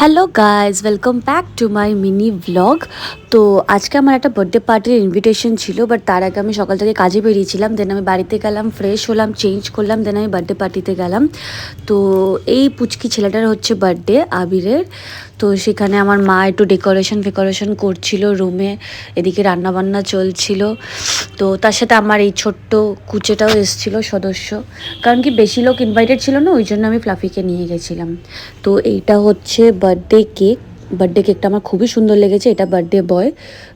Hello guys, welcome back to my mini blog. তো আজকে আমার একটা বার্থডে পার্টির ইনভিটেশন ছিল, বাট তার আগে আমি সকাল থেকে কাজে বেরিয়েছিলাম। দেন আমি বাড়িতে গেলাম, ফ্রেশ হলাম, চেঞ্জ করলাম, দেন আমি বার্থডে পার্টিতে গেলাম। তো এই পুচকি ছেলেটার হচ্ছে বার্থডে, আবিরের। তো সেখানে আমার মা একটু ডেকোরেশন করছিল রুমে, এদিকে রান্নাবান্না চলছিল। তো তার সাথে আমার এই ছোট্ট কুচেটাও এসেছিল সদস্য, কারণ কি বেশি লোক ইনভাইটেড ছিল না, ওই জন্য আমি ফ্লাফিকে নিয়ে গেছিলাম। তো এইটা হচ্ছে বার্থডে কেকটা আমার খুবই সুন্দর লেগেছে। এটা বার্থডে বয়,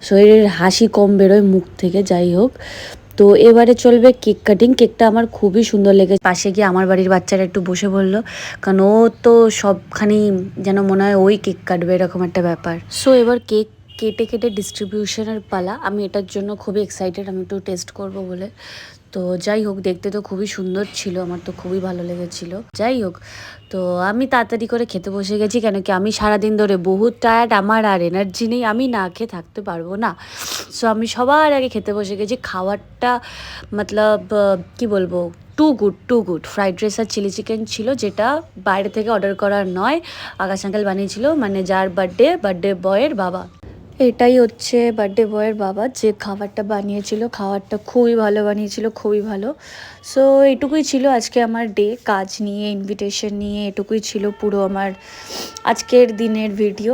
সো এর হাসি কম বেরোয় মুখ থেকে, যাই হোক। তো এবারে চলবে কেক কাটিং। কেকটা আমার খুবই সুন্দর লেগেছে। পাশে গিয়ে আমার বাড়ির বাচ্চারা একটু বসে বললো, কারণ ও তো সবখানি যেন মনে হয় ওই কেক কাটবে, এরকম একটা ব্যাপার। সো এবার কেক কেটে কেটে ডিস্ট্রিবিউশনের পালা। আমি এটার জন্য খুবই এক্সাইটেড, আমি একটু টেস্ট করব বলে। তো যাই হোক, দেখতে তো খুবই সুন্দর ছিল, আমার তো খুবই ভালো লেগেছিল। যাই হোক, তো আমি তাড়াতাড়ি করে খেতে বসে গেছি, কেন কি আমি সারাদিন ধরে বহুত টায়ার্ড, আমার আর এনার্জি নেই, আমি না খেয়ে থাকতে পারবো না। সো আমি সবার আগে খেতে বসে গেছি। খাবারটা মতলব কি বলবো, টু গুড। ফ্রাইড রাইস আর চিলি চিকেন ছিল, যেটা বাইরে থেকে অর্ডার করার নয়, আকাশ আঙ্কেল বানিয়েছিল, মানে যার বার্থডে বয়ের বাবা। এটাই হচ্ছে বার্থডে বয়ের বাবা যে খাবারটা বানিয়েছিল। খাবারটা খুবই ভালো বানিয়েছিল, খুবই ভালো। সো এটুকুই ছিল আজকে আমার ডে। কাজ নিয়ে, ইনভিটেশন নিয়ে, এটুকুই ছিল পুরো আমার আজকের দিনের ভিডিও।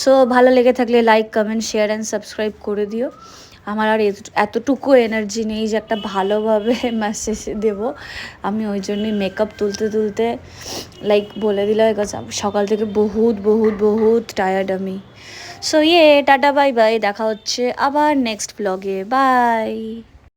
সো ভালো লেগে থাকলে like, comment, share and subscribe করে দিও। আমার আর এতটুকু এনার্জি নেই যে একটা ভালোভাবে মেসেজ দেবো। আমি ওই জন্যই মেকআপ তুলতে লাইক বলে দিলাম, সকাল থেকে বহুত টায়ার্ড আমি। সো টাটা, বাই বাই, দেখা হচ্ছে আবার নেক্সট ব্লগে, বাই।